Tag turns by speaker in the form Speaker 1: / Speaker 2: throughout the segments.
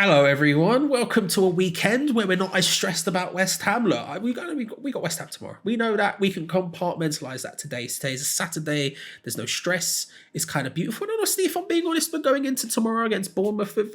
Speaker 1: Hello, everyone. Welcome to a weekend where we're not as stressed about West Ham. Look, we got West Ham tomorrow. We know that. We can compartmentalize that today. Today's a Saturday. There's no stress. It's kind of beautiful. And honestly, if I'm being honest, we're going into tomorrow against Bournemouth with,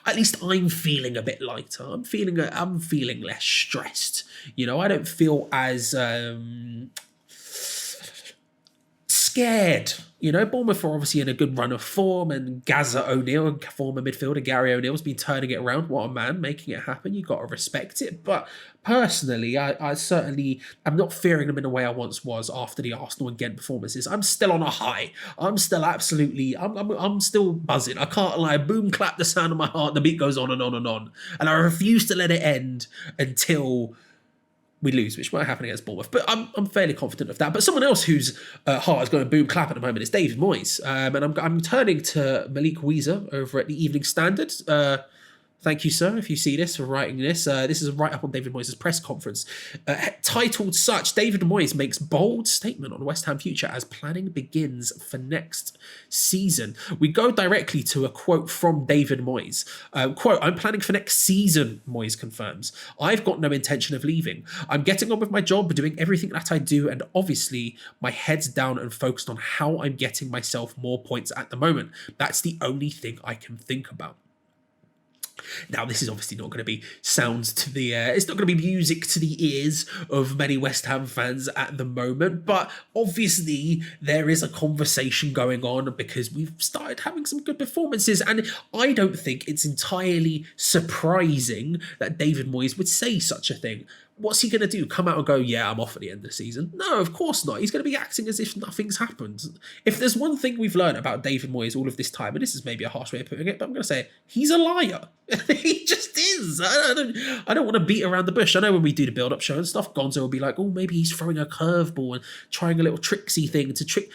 Speaker 1: at least I'm feeling a bit lighter. I'm feeling less stressed. You know, I don't feel as scared. You know, Bournemouth are obviously in a good run of form, and Gaza O'Neill, former midfielder Gary O'Neill's been turning it around. What a man, making it happen. You got to respect it. But personally, I certainly am not fearing them in the way I once was after the Arsenal and Ghent performances. I'm still on a high. I'm still absolutely, I'm still buzzing. I can't lie. Boom, clap, the sound of my heart. The beat goes on and on and on. And I refuse to let it end until we lose, which might happen against Bournemouth. But I'm fairly confident of that. But someone else whose heart is going boom clap at the moment is David Moyes. And I'm turning to Malik Weezer over at the Evening Standard. Thank you, sir, if you see this, for writing this. This is a write-up on David Moyes' press conference. Titled such, David Moyes makes bold statement on West Ham future as planning begins for next season. We go directly to a quote from David Moyes. Quote, I'm planning for next season, Moyes confirms. I've got no intention of leaving. I'm getting on with my job, doing everything that I do, and obviously my head's down and focused on how I'm getting myself more points at the moment. That's the only thing I can think about. Now, this is obviously not going to be sounds to the it's not going to be music to the ears of many West Ham fans at the moment, but obviously there is a conversation going on because we've started having some good performances, and I don't think it's entirely surprising that David Moyes would say such a thing. What's he going to do? Come out and go, yeah, I'm off at the end of the season? No, of course not. He's going to be acting as if nothing's happened. If there's one thing we've learned about David Moyes all of this time, and this is maybe a harsh way of putting it, but I'm going to say he's a liar. He just is. I don't want to beat around the bush. I know when we do the build-up show and stuff, Gonzo will be like, oh, maybe he's throwing a curveball and trying a little tricksy thing to trick.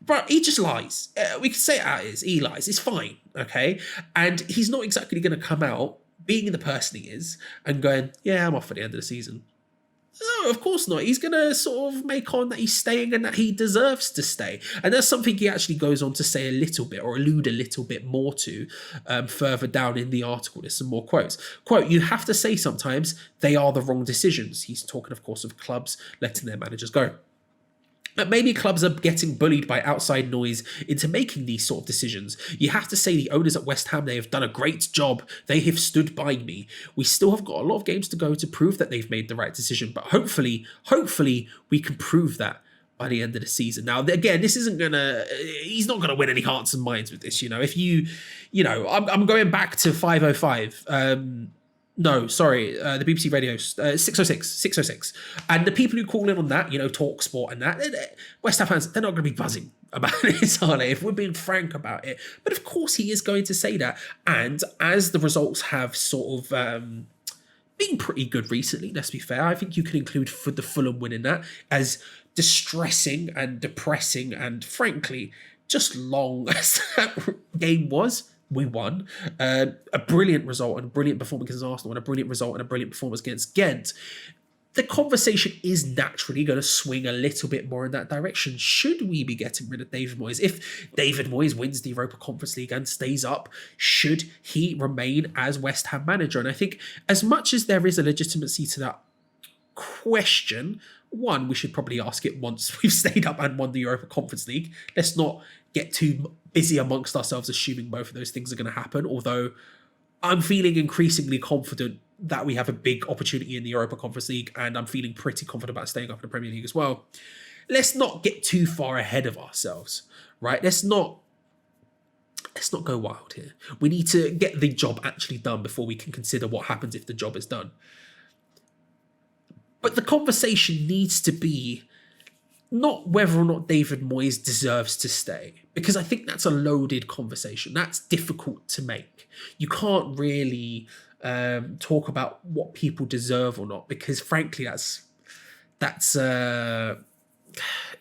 Speaker 1: But he just lies. We can say it how it is. He lies. It's fine, okay? And he's not exactly going to come out being the person he is and going, yeah, I'm off at the end of the season. No, of course not. He's going to sort of make on that he's staying and that he deserves to stay. And that's something he actually goes on to say a little bit or allude a little bit more to further down in the article. There's some more quotes. Quote, you have to say sometimes they are the wrong decisions. He's talking, of course, of clubs letting their managers go. But maybe clubs are getting bullied by outside noise into making these sort of decisions. You have to say the owners at West Ham, they have done a great job. They have stood by me. We still have got a lot of games to go to prove that they've made the right decision. But hopefully we can prove that by the end of the season. Now, again, this isn't he's not going to win any hearts and minds with this. You know, if I'm going back to 505. No, sorry, the BBC Radio, 606. And the people who call in on that, you know, Talk Sport and that, West Ham fans, they're not going to be buzzing about this, are they, if we're being frank about it. But of course he is going to say that. And as the results have sort of been pretty good recently, let's be fair, I think you can include for the Fulham win in that as distressing and depressing and frankly, just long as that game was. We won. A brilliant result and a brilliant performance against Arsenal and a brilliant result and a brilliant performance against Ghent. The conversation is naturally going to swing a little bit more in that direction. Should we be getting rid of David Moyes? If David Moyes wins the Europa Conference League and stays up, should he remain as West Ham manager? And I think as much as there is a legitimacy to that question, one, we should probably ask it once we've stayed up and won the Europa Conference League. Let's not get too busy amongst ourselves assuming both of those things are going to happen, although I'm feeling increasingly confident that we have a big opportunity in the Europa Conference League, and I'm feeling pretty confident about staying up in the Premier League as well. Let's not get too far ahead of ourselves, right? Let's not go wild here. We need to get the job actually done before we can consider what happens if the job is done. But the conversation needs to be not whether or not David Moyes deserves to stay, because I think that's a loaded conversation. That's difficult to make. You can't really talk about what people deserve or not, because frankly, that's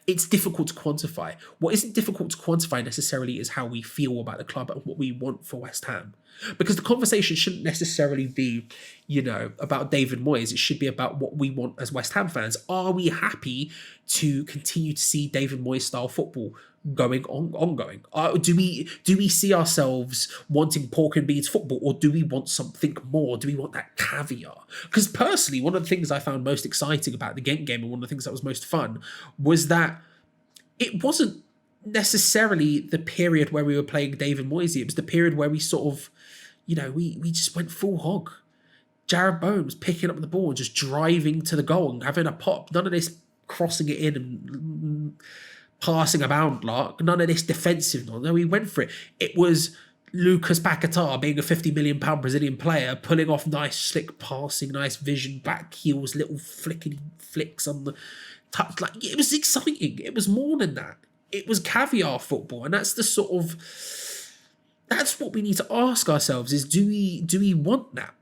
Speaker 1: it's difficult to quantify. What isn't difficult to quantify necessarily is how we feel about the club and what we want for West Ham. Because the conversation shouldn't necessarily be, you know, about David Moyes. It should be about what we want as West Ham fans. Are we happy to continue to see David Moyes style football ongoing? Do we see ourselves wanting pork and beans football, or do we want something more? Do we want that caviar? Because personally, one of the things I found most exciting about the Ghent game, and one of the things that was most fun, was that it wasn't necessarily the period where we were playing David Moyes. It was the period where we sort of, we just went full hog. Jared Bowen was picking up the ball and just driving to the goal and having a pop. None of this crossing it in and passing about, like, none of this defensive. No, he went for it. It was Lucas Paquetá being a £50 million Brazilian player, pulling off nice slick passing, nice vision, back heels, little flickety flicks on the touch. Like, it was exciting. It was more than that. It was caviar football, and that's what we need to ask ourselves: is do we want that?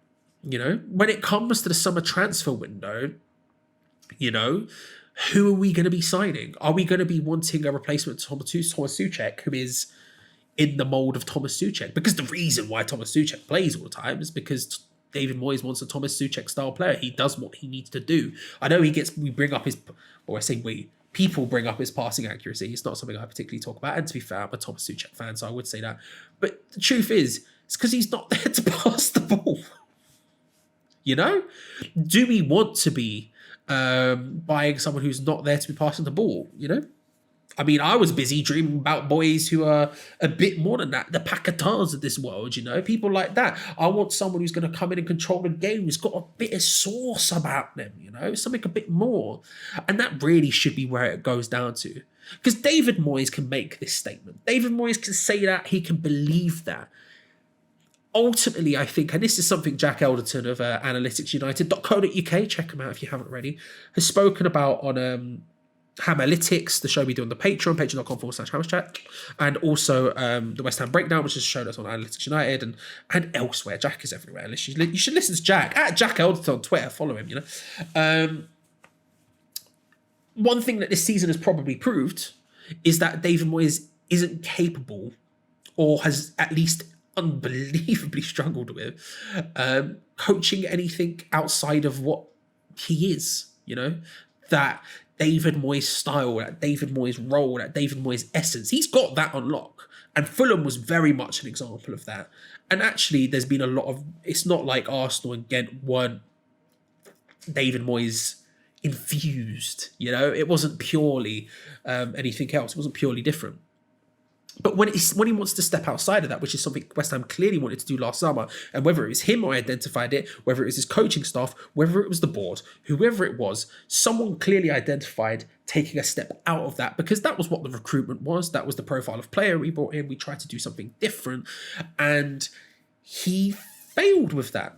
Speaker 1: When it comes to the summer transfer window, who are we going to be signing? Are we going to be wanting a replacement to Thomas Souček, who is in the mould of Thomas Souček? Because the reason why Thomas Souček plays all the time is because David Moyes wants a Thomas Souček style player. He does what he needs to do. I know people bring up his passing accuracy. It's not something I particularly talk about. And to be fair, I'm a Thomas Souček fan, so I would say that. But the truth is, it's because he's not there to pass the ball. Do we want to be buying someone who's not there to be passing the ball? I mean, I was busy dreaming about boys who are a bit more than that. The Paquetás of this world, people like that. I want someone who's going to come in and control the game, who's got a bit of sauce about them, something a bit more. And that really should be where it goes down to. Because David Moyes can make this statement. David Moyes can say that. He can believe that. Ultimately, I think, and this is something Jack Elderton of analyticsunited.co.uk, check him out if you haven't already, has spoken about on Hamalytics, the show we do on the Patreon, patreon.com/Hammerchat, and also the West Ham Breakdown, which is shown us on Analytics United and elsewhere. Jack is everywhere. You should listen to Jack, at Jack Elderton on Twitter, follow him, One thing that this season has probably proved is that David Moyes isn't capable, or has at least unbelievably struggled with coaching anything outside of what he is, that David Moyes style, that David Moyes role, that David Moyes essence. He's got that on lock. And Fulham was very much an example of that. And actually, there's been a lot of, it's not like Arsenal and Ghent weren't David Moyes infused, it wasn't purely anything else. It wasn't purely different. But when he wants to step outside of that, which is something West Ham clearly wanted to do last summer, and whether it was him who identified it, whether it was his coaching staff, whether it was the board, whoever it was, someone clearly identified taking a step out of that, because that was what the recruitment was. That was the profile of player we brought in. We tried to do something different, and he failed with that.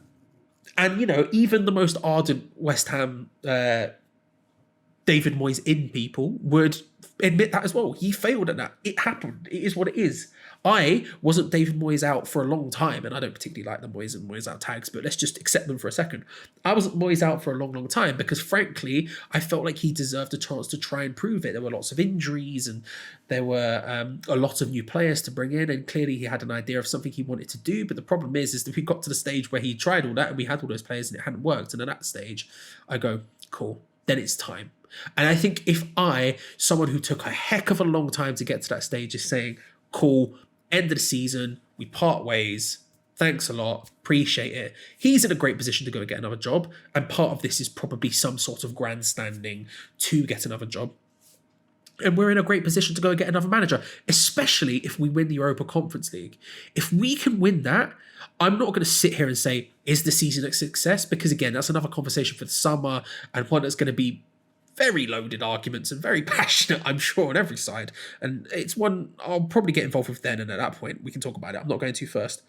Speaker 1: And, even the most ardent West Ham David Moyes in people would admit that as well. He failed at that. It happened. It is what it is. I wasn't David Moyes out for a long time, and I don't particularly like the Moyes and Moyes out tags, but let's just accept them for a second. I wasn't Moyes out for a long, long time because, frankly, I felt like he deserved a chance to try and prove it. There were lots of injuries, and there were a lot of new players to bring in, and clearly he had an idea of something he wanted to do. But the problem is that we got to the stage where he tried all that, and we had all those players, and it hadn't worked. And at that stage, I go, cool, then it's time. And I think if someone who took a heck of a long time to get to that stage, is saying, cool, end of the season, we part ways, thanks a lot, appreciate it. He's in a great position to go and get another job. And part of this is probably some sort of grandstanding to get another job. And we're in a great position to go and get another manager, especially if we win the Europa Conference League. If we can win that, I'm not going to sit here and say, is the season a success? Because again, that's another conversation for the summer, and one that's going to be very loaded arguments and very passionate, I'm sure, on every side. And it's one I'll probably get involved with then, and at that point we can talk about it. I'm not going to first.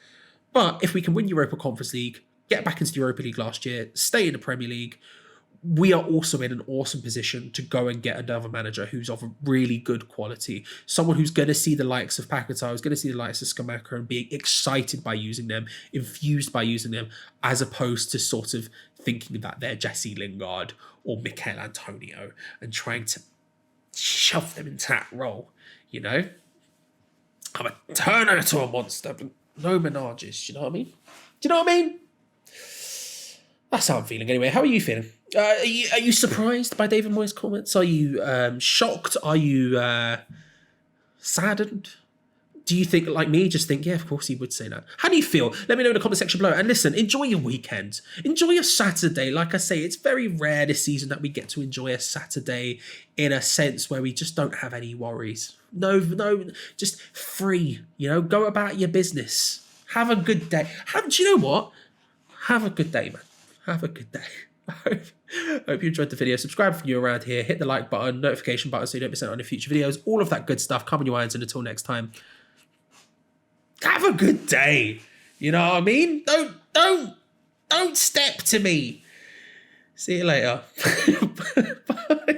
Speaker 1: But if we can win Europa Conference League, get back into the Europa League last year, stay in the Premier League, we are also in an awesome position to go and get another manager who's of a really good quality. Someone who's going to see the likes of Paquetá, who's going to see the likes of Skamaka and be excited by using them, infused by using them, as opposed to sort of thinking that they're Jesse Lingard or Mikel Antonio and trying to shove them into that role, I'm a turn her to a monster, but no menages, you know what I mean? Do you know what I mean? That's how I'm feeling anyway. How are you feeling? Are you surprised by David Moyes' comments? Are you shocked? Are you Saddened? Do you think, like me, just think, yeah, of course he would say that? How do you feel? Let me know in the comment section below. And listen, enjoy your weekend. Enjoy your Saturday. Like I say, it's very rare this season that we get to enjoy a Saturday in a sense where we just don't have any worries. No, just free. Go about your business. Have a good day. Do you know what? Have a good day, man. Have a good day. I hope you enjoyed the video. Subscribe if you're around here. Hit the like button, notification button so you don't miss out on any future videos. All of that good stuff. Come on your irons, and until next time, have a good day. You know what I mean? Don't step to me. See you later. Bye.